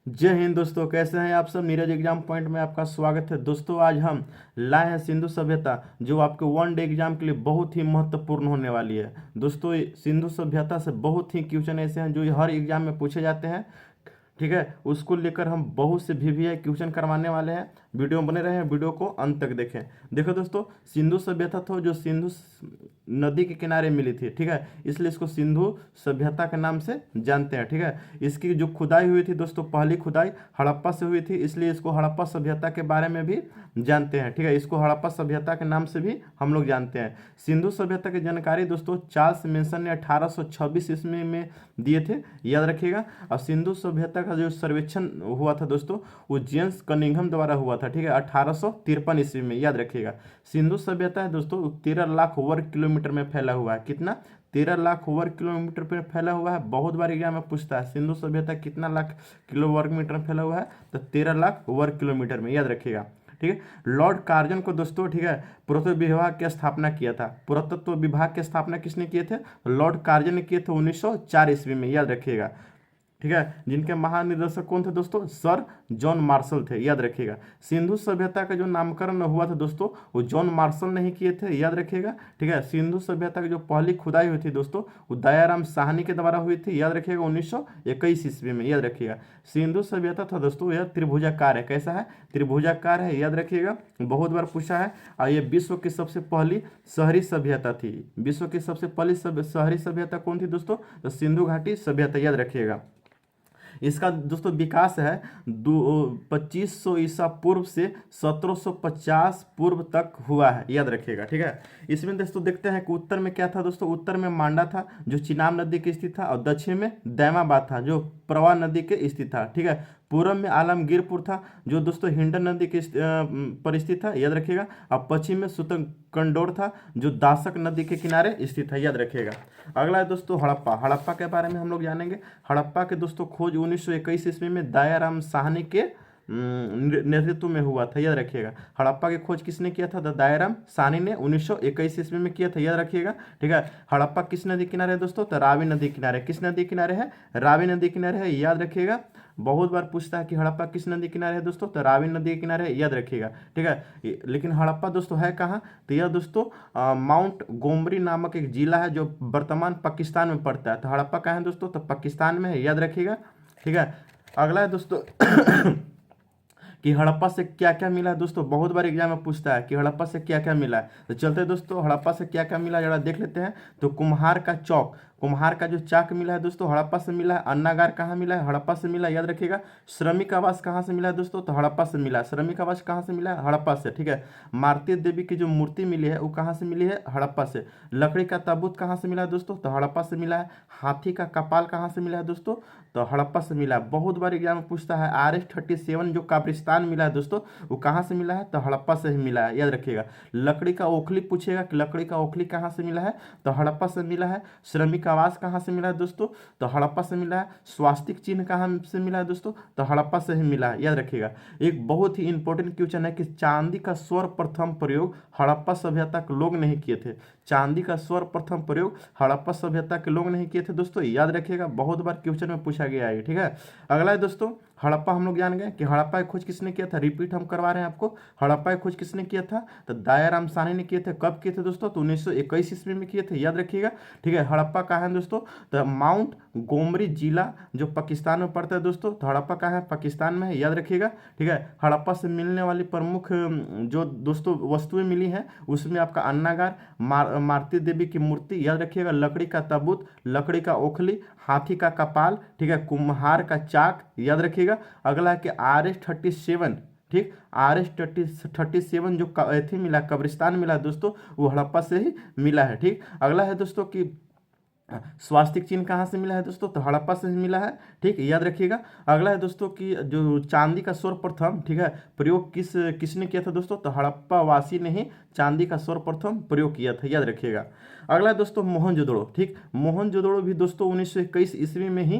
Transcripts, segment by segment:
जय हिंद दोस्तों, कैसे हैं आप सब। नीरज एग्जाम पॉइंट में आपका स्वागत है। दोस्तों आज हम लाए हैं सिंधु सभ्यता, जो आपके वन डे एग्जाम के लिए बहुत ही महत्वपूर्ण होने वाली है। दोस्तों ये सिंधु सभ्यता से बहुत ही क्वेश्चन ऐसे हैं जो हर एग्जाम में पूछे जाते हैं। ठीक है, उसको लेकर हम बहुत से वीवीआई क्वेश्चन करवाने वाले हैं। वीडियो में बने रहें, वीडियो को अंत तक देखें। देखो दोस्तों, सिंधु सभ्यता तो जो सिंधु नदी के किनारे मिली थी, ठीक है, इसलिए इसको सिंधु सभ्यता के नाम से जानते हैं। ठीक है, इसकी जो खुदाई हुई थी दोस्तों, पहली खुदाई हड़प्पा से हुई थी, इसलिए इसको हड़प्पा सभ्यता के बारे में भी जानते हैं। ठीक है, इसको हड़प्पा सभ्यता के नाम से भी हम लोग जानते हैं। सिंधु सभ्यता की जानकारी दोस्तों चार्ल्स मेंशन ने 1826 ईस्वी में दिए थे, याद रखिएगा। और सिंधु सभ्यता का जो सर्वेक्षण हुआ था दोस्तों, वो जेम्स कनिंघम द्वारा हुआ था। ठीक है, 1853 ईस्वी में, याद रखिएगा। सिंधु सभ्यता है दोस्तों 13 लाख वर्ग किलोमीटर में फैला हुआ है। कितना? 13 लाख वर्ग किलोमीटर पर फैला हुआ है। बहुत बार एग्जाम में पूछता है सिंधु सभ्यता कितना लाख किलो वर्ग मीटर में फैला हुआ है, तो 13 लाख वर्ग किलोमीटर में, याद रखिएगा। ठीक है, लॉर्ड कार्जन को दोस्तों, ठीक है, पुरातत्व विभाग की स्थापना किया था। पुरातत्व विभाग की स्थापना किसने किए थे? लॉर्ड कार्जन ने किए थे 1904 ईस्वी में, याद रखिएगा। ठीक है, जिनके महानिदेशक कौन थे दोस्तों? सर जॉन मार्शल थे, याद रखिएगा। सिंधु सभ्यता का जो नामकरण हुआ था दोस्तों, वो जॉन मार्शल नहीं किए थे, याद रखिएगा। ठीक है, सिंधु सभ्यता की जो पहली खुदाई हुई थी दोस्तों, वो दयाराम साहनी के द्वारा हुई थी, याद रखिएगा, 1921 ईस्वी में, याद रखिएगा। सिंधु सभ्यता था दोस्तों, यह त्रिभुजाकार है। कैसा है? त्रिभुजाकार है, याद रखिएगा। बहुत बार पूछा है। और ये विश्व की सबसे पहली शहरी सभ्यता थी। विश्व की सबसे पहली शहरी सभ्यता कौन थी दोस्तों? तो सिंधु घाटी सभ्यता, याद रखिएगा। इसका दोस्तों विकास है 2500 ईसा पूर्व से 1750 पूर्व तक हुआ है, याद रखिएगा। ठीक है, इसमें दोस्तों देखते हैं कि उत्तर में क्या था दोस्तों। उत्तर में मांडा था जो चिनाब नदी के स्थित था, और दक्षिण में दैमाबाद था जो प्रवाह नदी के स्थित था। ठीक है, पूर्व में आलमगीरपुर था जो दोस्तों हिंडन नदी के पर स्थित था, याद रखिएगा। और पश्चिम में सुतंकंडोर था जो दासक नदी के किनारे स्थित है, याद रखिएगा। अगला है दोस्तों हड़प्पा। हड़प्पा के बारे में हम लोग जानेंगे। हड़प्पा के दोस्तों खोज 1921 ईस्वी में दयाराम साहनी के नेतृत्व में हुआ था, याद रखिएगा। हड़प्पा की खोज किसने किया था? दयाराम साहनी ने 1921 ईस्वी में किया था, याद रखिएगा। ठीक है, हड़प्पा किस नदी किनारे है दोस्तों? तो रावी नदी किनारे। किस नदी किनारे है? रावी नदी किनारे है, याद रखिएगा। बहुत बार पूछता है कि हड़प्पा किस नदी किनारे है दोस्तों? तो रावी नदी के किनारे है, याद रखिएगा। ठीक है, लेकिन हड़प्पा दोस्तों है कहाँ? तो यह दोस्तों माउंट गोमरी नामक एक जिला है जो वर्तमान पाकिस्तान में पड़ता है। तो हड़प्पा कहाँ है दोस्तों? तो पाकिस्तान में है, याद रखिएगा। ठीक है, अगला है दोस्तों कि हड़प्पा से क्या क्या मिला है दोस्तों। बहुत बार एग्जाम में पूछता है कि हड़प्पा से क्या क्या मिला है। तो चलते हैं दोस्तों, हड़प्पा से क्या क्या मिला जरा देख लेते हैं। तो कुम्हार का चौक, कुम्हार का जो चाक मिला है दोस्तों, हड़प्पा से मिला है। अन्नागार कहाँ मिला है? हड़प्पा से मिला है, याद रखिएगा। श्रमिक आवास कहाँ से मिला है दोस्तों? तो हड़प्पा से मिला है। श्रमिक आवास कहाँ से मिला है? हड़प्पा से। ठीक है, मारुति देवी की जो मूर्ति मिली है वो कहाँ से मिली है? हड़प्पा से। लकड़ी का ताबूत कहाँ से मिला है दोस्तों? तो हड़प्पा से मिला है। हाथी का कपाल कहाँ से मिला है दोस्तों? तो हड़प्पा से मिला है। बहुत बार एग्जाम में पूछता है RS-37 जो कब्रिस्तान मिला है दोस्तों, वो कहाँ से मिला है? तो हड़प्पा से ही मिला है, याद रखिएगा। लकड़ी का ओखली पूछेगा कि लकड़ी का ओखली कहाँ से मिला है? तो हड़प्पा से मिला है। श्रमिक आवास कहाँ से मिला है दोस्तों? तो हड़प्पा से मिला है। स्वास्तिक चिन्ह कहाँ से मिला है दोस्तों? तो हड़प्पा से ही मिला है, याद रखिएगा। एक बहुत ही इंपॉर्टेंट क्वेश्चन है कि चांदी का सर्वप्रथम प्रयोग हड़प्पा सभ्यता के लोग नहीं किए थे। चांदी का सर्वप्रथम प्रयोग हड़प्पा सभ्यता के लोग नहीं किए थे दोस्तों, याद रखिएगा। बहुत बार क्वेश्चन में पूछा गया है। ठीक है, अगला है दोस्तों हड़प्पा। हम लोग जान गए कि हड़प्पा की खोज किसने किया था। रिपीट हम करवा रहे हैं आपको। हड़प्पा की खोज किसने किया था? तो दयाराम साहनी ने किए थे। कब किए थे दोस्तों? तो 1921 ईस्वी में किए थे, याद रखिएगा। ठीक है, हड़प्पा कहाँ है दोस्तों? तो माउंट गोमरी जिला जो पाकिस्तान में पड़ता है दोस्तों। तो हड़प्पा कहाँ है? पाकिस्तान में है, याद रखिएगा। ठीक है, हड़प्पा से मिलने वाली प्रमुख जो दोस्तों वस्तुएं मिली हैं उसमें आपका अन्नागार, मारुति देवी की मूर्ति, याद रखिएगा। लकड़ी का ताबूत, लकड़ी का ओखली, हाथी का कपाल, ठीक है, कुम्हार का चाक, याद रखिएगा। अगला है कि RS-37, ठीक, RS-37 जो एथी मिला, कब्रिस्तान मिला दोस्तों, वो हड़प्पा से ही मिला है। ठीक, अगला है दोस्तों कि स्वास्तिक चिन्ह कहाँ से मिला है दोस्तों? तो हड़प्पा से मिला है। ठीक, याद रखिएगा। अगला है दोस्तों कि जो चांदी का सर्वप्रथम, ठीक है, प्रयोग किसने किया था दोस्तों? तो हड़प्पा वासी ने ही चांदी का सर्वप्रथम प्रयोग किया था, याद रखिएगा। अगला है दोस्तों मोहनजोदड़ो। ठीक, मोहनजोदड़ो भी दोस्तों 1921 ईस्वी में ही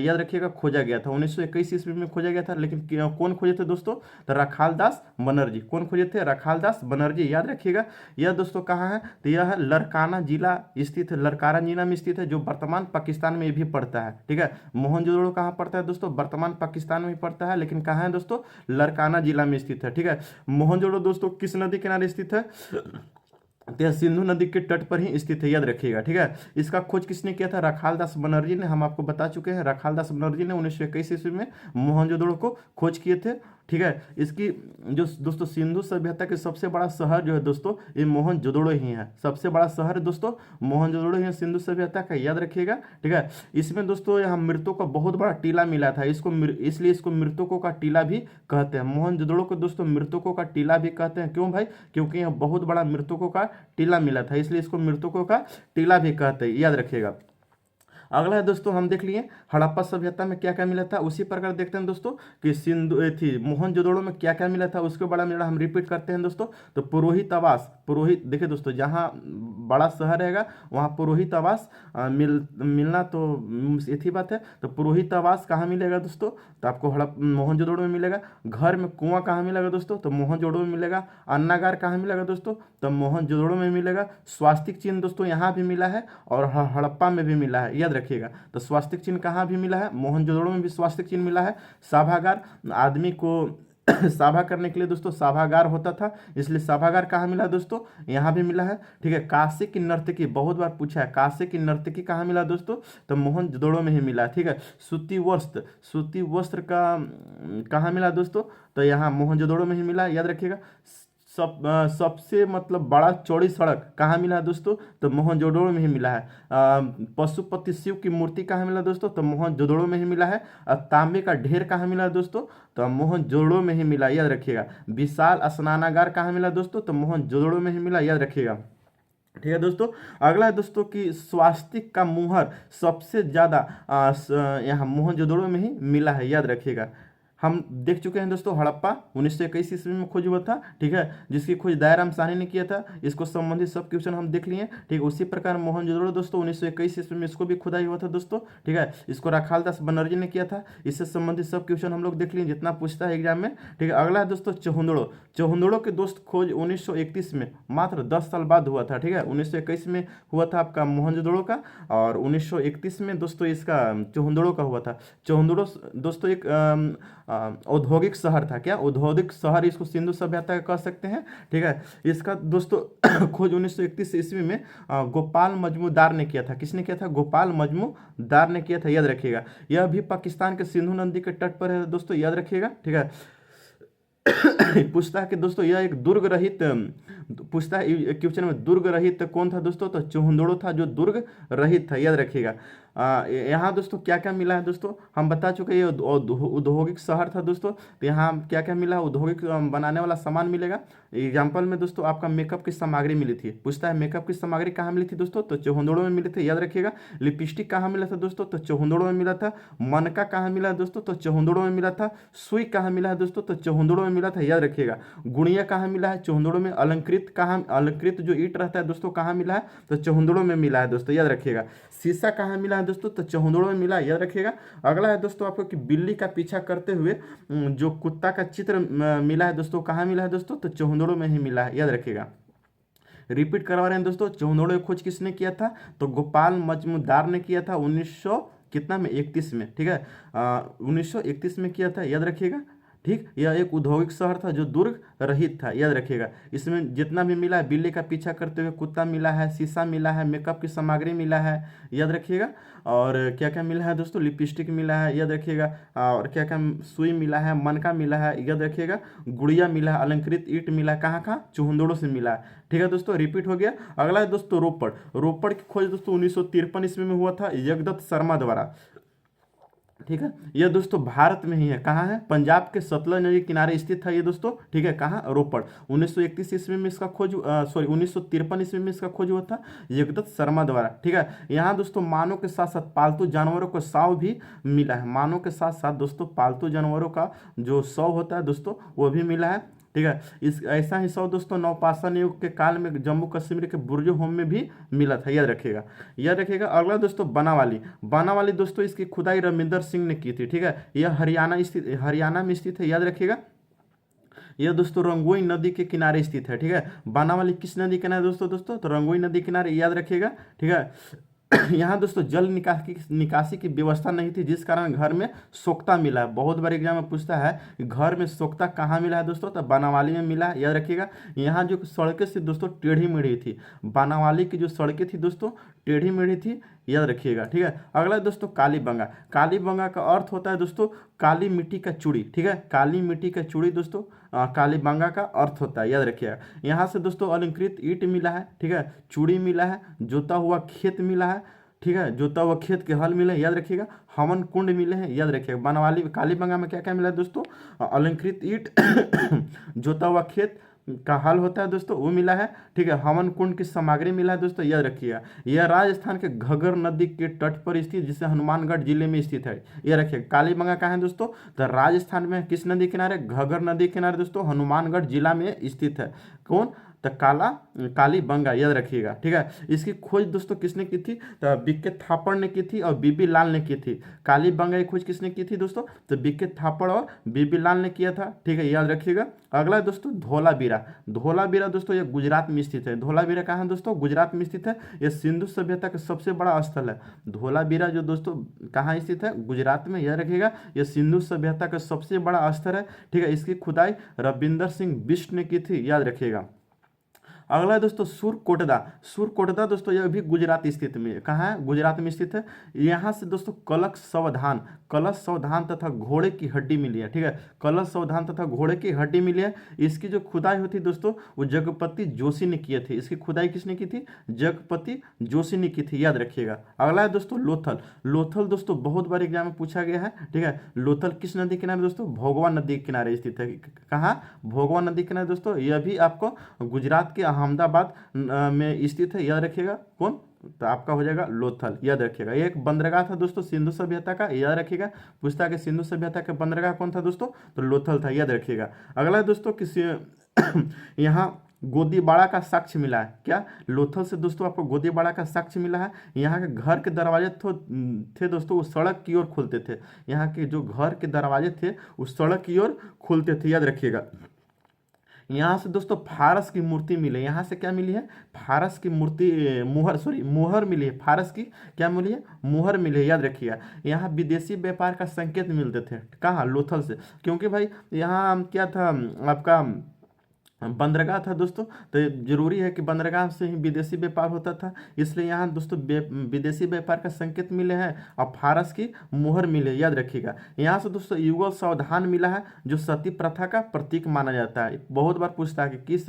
याद रखिएगा खोजा गया था। 1921 ईस्वी में खोजा गया था, लेकिन कौन खोजे थे दोस्तों? तो रखालदास बनर्जी। कौन खोजे थे? रखालदास बनर्जी, याद रखिएगा। यह दोस्तों कहाँ है? तो यह है लरकाना जिला स्थित है, लरकाना जिला में स्थित है, जो वर्तमान पाकिस्तान में भी पड़ता है। ठीक है, मोहनजोदड़ो कहाँ पड़ता है दोस्तों? वर्तमान पाकिस्तान में पड़ता है, लेकिन कहाँ है दोस्तों? लरकाना जिला में स्थित है। ठीक है, मोहनजोदड़ो दोस्तों किस नदी किनारे स्थित है? तो यह सिंधु नदी के तट पर ही स्थित है, याद रखिएगा। ठीक है, इसका खोज किसने किया था? रखालदास बनर्जी ने। हम आपको बता चुके हैं, रखालदास बनर्जी ने 1921 ईस्वी में मोहनजोदड़ो को खोज किए थे। ठीक है, इसकी जो दोस्तों सिंधु सभ्यता के सबसे बड़ा शहर जो है दोस्तों, ये मोहनजोदड़ो ही है। सबसे बड़ा शहर है दोस्तों मोहनजोदड़ो ही है सिंधु सभ्यता का, याद रखिएगा। ठीक है, इसमें दोस्तों यहाँ मृतकों का बहुत बड़ा टीला मिला था, इसलिए इसको मृतकों का टीला भी कहते हैं। मोहनजोदड़ो को दोस्तों मृतकों का टीला भी कहते हैं। क्यों भाई? क्योंकि यहाँ बहुत बड़ा मृतकों का टीला मिला था, इसलिए इसको मृतकों का टीला भी कहते हैं, याद रखिएगा। अगला है दोस्तों, हम देख लिए हड़प्पा सभ्यता में क्या क्या मिला था। उसी प्रकार देखते हैं दोस्तों कि सिंधु थी मोहनजोदड़ो में क्या क्या मिला था, उसके बारे में हम रिपीट करते हैं दोस्तों। तो पुरोहित आवास, पुरोहित देखिए दोस्तों, जहाँ बड़ा शहर रहेगा वहाँ पुरोहित आवास मिलना तो ऐसी बात है। तो पुरोहित आवास कहाँ मिलेगा दोस्तों? तो आपको मोहनजोदड़ो में मिलेगा। घर में कुआं कहाँ मिलेगा दोस्तों? तो मोहनजोदड़ो में मिलेगा। अन्नागार कहाँ मिलेगा दोस्तों? तो मोहनजोदड़ो में मिलेगा। स्वास्तिक चिन्ह दोस्तों यहाँ भी मिला है और हड़प्पा में भी मिला है, याद रखिएगा। तो स्वास्तिक चिन्ह कहाँ भी मिला है? मोहनजोदड़ो में भी स्वास्तिक चिन्ह मिला है। सभागार, आदमी को सभा करने के लिए दोस्तों सभागार होता था, इसलिए सभागार कहाँ मिला दोस्तों? यहाँ भी मिला है। ठीक है, कांसे की नर्तकी, बहुत बार पूछा है, कांसे की नर्तकी कहाँ मिला दोस्तों? तो मोहनजोदड़ो में ही मिला। ठीक है, सूती वस्त्र, सूती वस्त्र का कहाँ मिला दोस्तों? तो यहाँ मोहनजोदड़ो में ही मिला, याद रखिएगा। सबसे मतलब बड़ा चौड़ी सड़क कहाँ मिला है दोस्तों? तो मोहनजोदड़ो में ही मिला है। पशुपति शिव की मूर्ति कहाँ मिला दोस्तों? तो मोहनजोदड़ो में ही मिला है। तांबे का ढेर कहाँ मिला दोस्तों? तो मोहनजोदड़ो में ही मिला, याद रखिएगा। विशाल स्नानागार कहाँ मिला दोस्तों? तो मोहनजोदड़ो में ही मिला, याद रखिएगा। ठीक है दोस्तों, अगला है दोस्तों कि स्वास्तिक का मुहर सबसे ज्यादा यहाँ मोहनजोदड़ो में ही मिला है, याद रखिएगा। हम देख चुके हैं दोस्तों हड़प्पा 1921 ईस्वी में खोज हुआ था। ठीक है, जिसकी खोज दयाराम साहनी ने किया था। इसको संबंधित सब क्वेश्चन हम देख लिए। ठीक, उसी प्रकार मोहनजोदड़ो दोस्तों 1921 ईस्वी में इसको भी खुदाई हुआ था दोस्तों। ठीक है, इसको रखालदास बनर्जी ने किया था। इससे संबंधित सब क्वेश्चन हम लोग देख लिए, जितना पूछता है एग्जाम में। ठीक है, अगला है दोस्तों चौहुंदड़ो। चौहुंदड़ो के दोस्त खोज 1931 में मात्र 10 साल बाद हुआ था। ठीक है, 1921 में हुआ था आपका मोहनजोदड़ो का, और 1931 में दोस्तों इसका चौहुंदड़ो का हुआ था। चौहुंदड़ो दोस्तों एक औद्योगिक शहर था। क्या? औद्योगिक शहर, इसको सिंधु सभ्यता का कह सकते हैं। ठीक है, इसका दोस्तों खोज 1931 ईस्वी में गोपाल मजमूदार ने किया था। किसने किया था? गोपाल मजमूदार ने किया था, याद रखिएगा। यह भी पाकिस्तान के सिंधु नदी के तट पर है दोस्तों, याद रखिएगा। ठीक है, पूछता है कि दोस्तों यह एक दुर्ग रहित, पूछता है क्वेश्चन में, दुर्ग रहित कौन था दोस्तों? तो चौहुंदड़ो था जो दुर्ग रहित था, याद रखिएगा। यहाँ दोस्तों क्या क्या मिला है दोस्तों, हम बता चुके, ये औद्योगिक शहर था दोस्तों। तो यहाँ क्या क्या मिला? औद्योगिक बनाने वाला सामान मिलेगा। एग्जाम्पल में दोस्तों आपका मेकअप की सामग्री मिली थी। पूछता है मेकअप की सामग्री कहाँ मिली थी दोस्तों? तो चौहुंदड़ो में मिली थी, याद रखिएगा। लिपस्टिक कहाँ मिला था दोस्तों? तो चौहुंदड़ो में मिला था। मनका कहाँ मिला दोस्तों? तो चौहुंदड़ो में मिला था। सुई कहाँ मिला है दोस्तों? तो चौहुंदड़ो में मिला था, याद रखिएगा। गुड़िया कहाँ मिला है? चौहुंदड़ो में। अलंकृत जो ईंट रहता है दोस्तों कहाँ मिला है? तो चौहुंदड़ो में मिला है दोस्तों, याद रखिएगा। शीशा कहाँ मिला है दोस्तों? तो चौहुंदड़ो में मिला, याद रखिएगा। अगला है दोस्तों आपको कि बिल्ली का पीछा करते हुए जो कुत्ता का चित्र मिला है दोस्तों, कहाँ मिला है दोस्तों? तो चौहुंदड़ो में ही मिला है, याद रखिएगा। रिपीट करवा रहे हैं दोस्तों, चौहुंदड़ो की खोज किसने किया था? तो गोपाल मजमूदार ने किया था 1900 कितना में 31 में। ठीक है, 1931 में किया था, याद रखिएगा। ठीक, यह एक औद्योगिक शहर था जो दुर्ग रहित था, याद रखिएगा। इसमें जितना भी मिला है, बिल्ली का पीछा करते हुए कुत्ता मिला है, शीशा मिला है, मेकअप की सामग्री मिला है, याद रखिएगा। और क्या क्या मिला है दोस्तों? लिपस्टिक मिला है, याद रखिएगा। और क्या क्या सुई मिला है, मनका मिला है, याद रखिएगा। गुड़िया मिला है, अलंकृत ईंट मिला है, कहाँ कहाँ? चौहुंदड़ो से मिला है। ठीक है दोस्तों, रिपीट हो गया। अगला है दोस्तों रोपड़। रोपड़ की खोज दोस्तों 1953 ईस्वी में हुआ था जगदत्त शर्मा द्वारा। ठीक है, यह दोस्तों भारत में ही है। कहाँ है? पंजाब के सतलज नदी किनारे स्थित था ये दोस्तों। ठीक है, कहाँ? रोपड़। 1931 ईस्वी में इसका खोज 1953 ईस्वी में इसका खोज हुआ था जगदत्त शर्मा द्वारा। ठीक है, यहाँ दोस्तों मानव के साथ साथ पालतू जानवरों का शव भी मिला है। मानव के साथ साथ दोस्तों पालतू जानवरों का जो शव होता है दोस्तों वो भी मिला है। ठीक है। इस ऐसा ही शव दोस्तों नवपाषाण युग के काल में जम्मू कश्मीर के बुर्जो होम में भी मिला था, याद रखिएगा, याद रखिएगा। अगला दोस्तों बनावाली, बनावाली दोस्तों इसकी खुदाई रविंदर सिंह ने की थी, ठीक है। यह हरियाणा में स्थित है, याद रखिएगा। यह दोस्तों रंगोई नदी के किनारे स्थित है, ठीक है। बानावाली किस नदी के किनारे दोस्तों तो रंगोई नदी किनारे, याद रखिएगा, ठीक है। यहाँ दोस्तों जल निकासी की व्यवस्था नहीं थी, जिस कारण घर में सोख्ता मिला है। बहुत बार एग्जाम में पूछता है कि घर में सोख्ता कहाँ मिला है दोस्तों, तो बानावाली में मिला है, याद रखिएगा। यहाँ जो सड़कें थी दोस्तों टेढ़ी मेढ़ी थी, बानावाली की जो सड़कें थी दोस्तों टेढ़ी मेढ़ी थी, याद रखिएगा, ठीक है। अगला दोस्तों कालीबंगा, कालीबंगा का अर्थ होता है दोस्तों काली मिट्टी का चूड़ी, ठीक है। काली मिट्टी का चूड़ी दोस्तों कालीबंगा का अर्थ होता है, याद रखिएगा। यहाँ से दोस्तों अलंकृत ईंट मिला है, ठीक है, चूड़ी मिला है, जोता हुआ खेत मिला है, ठीक है, जोता हुआ खेत के हल मिले, याद रखिएगा। हवन कुंड मिले हैं, याद रखिएगा। बनवाली कालीबंगा में क्या क्या मिला है दोस्तों, अलंकृत ईंट जोता हुआ खेत का हल होता है दोस्तों वो मिला है, ठीक है। हवन कुंड की सामग्री मिला है दोस्तों, याद रखिएगा। यह राजस्थान के घग्गर नदी के तट पर स्थित, जिसे हनुमानगढ़ जिले में स्थित है, यह रखिएगा। कालीबंगा कहाँ है दोस्तों, तो राजस्थान में किस नदी किनारे, घग्गर नदी किनारे दोस्तों, हनुमानगढ़ जिला में स्थित है। कौन, तो कालीबंगा, याद रखिएगा, ठीक है। इसकी खोज दोस्तों किसने की थी, तो बीके थापड़ ने की थी और बीबी लाल ने की थी। कालीबंगा की खोज किसने की थी दोस्तों, तो बीके थापड़ और बीबी लाल ने किया था, ठीक है, याद रखिएगा। अगला दोस्तों धोलावीरा, धोलावीरा दोस्तों ये गुजरात में स्थित है। धोलावीरा कहाँ है दोस्तों, गुजरात में स्थित है। यह सिंधु सभ्यता का सबसे बड़ा स्थल है। धोलावीरा जो दोस्तों कहाँ स्थित है, गुजरात में, याद रखिएगा। यह सिंधु सभ्यता का सबसे बड़ा स्थल है, ठीक है। इसकी खुदाई रविंदर सिंह बिष्ट ने की थी, याद रखिएगा। अगला है दोस्तों सुरकोटदा, सुरकोटदा दोस्तों यह भी गुजरात स्थित में, कहाँ है, गुजरात में स्थित है। यहाँ से दोस्तों कलश सावधान तथा घोड़े की हड्डी मिली है, ठीक है। कलश सावधान तथा घोड़े की हड्डी मिली है। इसकी जो खुदाई होती दोस्तों वो जगपति जोशी ने किए थे। इसकी खुदाई किसने की थी, जगपति जोशी ने की थी, याद रखिएगा। अगला है दोस्तों लोथल, लोथल दोस्तों बहुत बार एग्जाम में पूछा गया है, ठीक है। लोथल किस नदी किनारे दोस्तों, भोगवा नदी के किनारे स्थित है। कहाँ, भोगवा नदी किनारे दोस्तों। यह भी आपको गुजरात के अहमदाबाद में स्थित है, याद रखिएगा। कौन, तो आपका हो जाएगा लोथल, याद रखिएगा। ये एक बंदरगाह था दोस्तों सिंधु सभ्यता का, याद रखिएगा। पूछता है कि सिंधु सभ्यता का बंदरगाह कौन था दोस्तों, तो लोथल था, याद रखिएगा। अगला दोस्तों किसी यहाँ गोदीबाड़ा का साक्ष्य मिला है, क्या, लोथल से दोस्तों आपको गोदीबाड़ा का साक्ष्य मिला है। यहाँ के घर के दरवाजे थे दोस्तों वो सड़क की ओर खुलते थे। यहाँ के जो घर के दरवाजे थे वो सड़क की ओर खुलते थे, याद रखिएगा। यहाँ से दोस्तों फारस की मूर्ति मिली, यहाँ से क्या मिली है, फारस की मूर्ति, मुहर मिली है। फारस की क्या मिली है, मुहर मिली है, याद रखिएगा। यहाँ विदेशी व्यापार का संकेत मिलते थे, कहाँ, लोथल से, क्योंकि भाई यहाँ क्या था आपका बंदरगाह था दोस्तों, तो जरूरी है कि बंदरगाह से ही विदेशी व्यापार होता था, इसलिए यहाँ दोस्तों विदेशी व्यापार का संकेत मिले हैं और फारस की मुहर मिले, याद रखिएगा। यहाँ से दोस्तों युगल सावधान मिला है, जो सती प्रथा का प्रतीक माना जाता है। बहुत बार पूछता है कि किस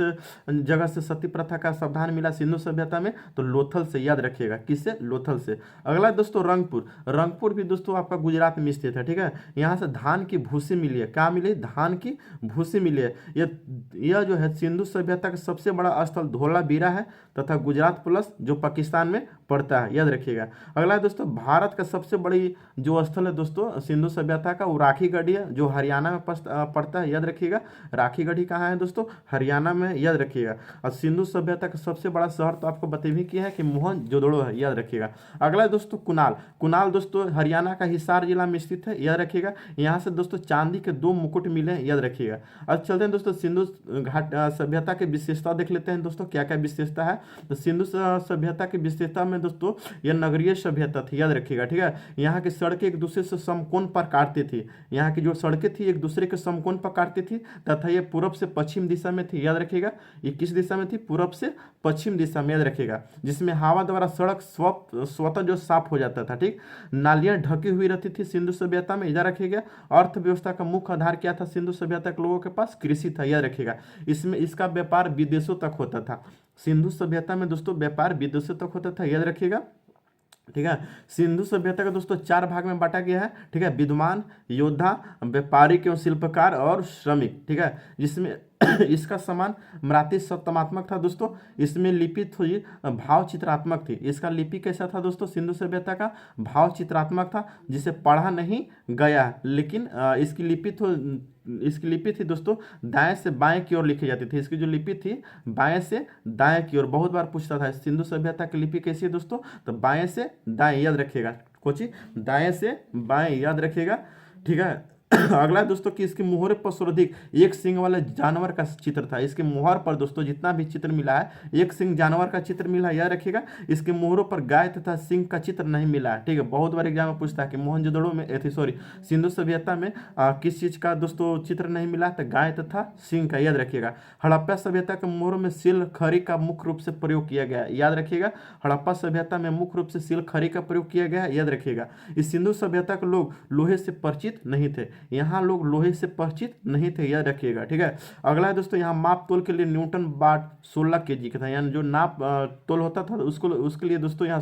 जगह से सती प्रथा का सावधान मिला सिंधु सभ्यता में, तो लोथल से, याद रखिएगा। किससे, लोथल से। अगला दोस्तों रंगपुर, रंगपुर भी दोस्तों आपका गुजरात में स्थित है, ठीक है। यहाँ से धान की भूसी मिली है, क्या मिली, धान की भूसी मिली है। यह जो है सिंधु सभ्यता का सबसे बड़ा स्थल धोलावीरा है तथा गुजरात प्लस जो पाकिस्तान में पड़ता है, याद रखिएगा। अगला है दोस्तों भारत का सबसे बड़ी जो स्थल है दोस्तों सिंधु सभ्यता का वो राखीगढ़ी है, जो हरियाणा में पड़ता है, याद रखिएगा। राखीगढ़ी कहाँ है दोस्तों, हरियाणा में, याद रखिएगा। और सिंधु सभ्यता का सबसे बड़ा शहर तो आपको बतेवी किया है कि मोहनजोदड़ो है, याद रखिएगा। अगला है दोस्तों कुनाल, कुनाल दोस्तों हरियाणा का हिसार जिला में स्थित है, याद रखिएगा। यहाँ से दोस्तों चांदी के 2 मुकुट मिले हैं, याद रखिएगा। अब चलते हैं दोस्तों सिंधु घाट सभ्यता की विशेषता देख लेते हैं दोस्तों, क्या क्या विशेषता है। तो सिंधु सभ्यता की विशेषता में दोस्तों यह नगरीय सभ्यता थी, याद रखिएगा, ठीक है। यहाँ की सड़कें एक दूसरे से समकोण पर काटती थी, यहाँ की जो सड़कें थी एक दूसरे के समकोण पर काटती थी तथा ये पूर्व से पश्चिम दिशा में थी, याद रखिएगा। ये किस दिशा में थी, पूर्व से पश्चिम दिशा में, याद रखिएगा। जिसमें हवा द्वारा सड़क स्वतः जो साफ हो जाता था, ठीक। नालियां ढकी हुई रहती थी सिंधु सभ्यता में, याद रखिएगा। अर्थव्यवस्था का मुख्य आधार क्या था सिंधु सभ्यता के लोगों के पास, कृषि था, याद रखिएगा। इसमें इसका व्यापार विदेशों तक होता था। सिंधु सभ्यता में दोस्तों व्यापार विदेशों तक होता था, याद रखिएगा, ठीक है। सिंधु सभ्यता का दोस्तों 4 भाग में बांटा गया है, ठीक है। विद्वान, योद्धा, व्यापारिक एवं शिल्पकार और श्रमिक, ठीक है। जिसमें इसका समान मराठी सप्तमात्मक था दोस्तों। इसमें लिपि थी भाव चित्रात्मक थी। इसका लिपि कैसा था दोस्तों? सिंधु सभ्यता का भाव चित्रात्मक था, जिसे पढ़ा नहीं गया, लेकिन इसकी लिपि थी दोस्तों दाएं से बाएं की ओर लिखी जाती थी। इसकी जो लिपि थी बाएं से दाएं की ओर। बहुत बार पूछता था सिंधु सभ्यता की लिपि कैसी है दोस्तों, तो बाएं से दाएं, याद रखिएगा कोची, दाएं से बाएं, याद रखिएगा, ठीक है। अगला है दोस्तों कि इसके मुहरे पर सर्वाधिक एक सिंह वाले जानवर का चित्र था। इसके मुहर पर दोस्तों जितना भी चित्र मिला है, एक सिंह जानवर का चित्र मिला है, याद रखिएगा। इसके मुहरों पर गाय तथा सिंह का चित्र नहीं मिला है, ठीक है। बहुत बार एग्जाम में पूछता है कि मोहनजोदड़ो में सॉरी सिंधु सभ्यता में किस चीज का दोस्तों चित्र नहीं मिला है, तो गाय तथा सिंह का, याद रखिएगा। हड़प्पा सभ्यता के मुहरों में सिल खरी का मुख्य रूप से प्रयोग किया गया है, याद रखिएगा। हड़प्पा सभ्यता में मुख्य रूप से सिल खरी का प्रयोग किया गया है, याद रखिएगा। इस सिंधु सभ्यता के लोग लोहे से परिचित नहीं थे। यहाँ लोग लोहे से परिचित नहीं थे, याद रखिएगा, ठीक है। अगला है दोस्तों यहाँ माप तोल के लिए न्यूटन वाट 16 kg का था, यानी जो नाप तोल होता था उसको उसके लिए दोस्तों यहाँ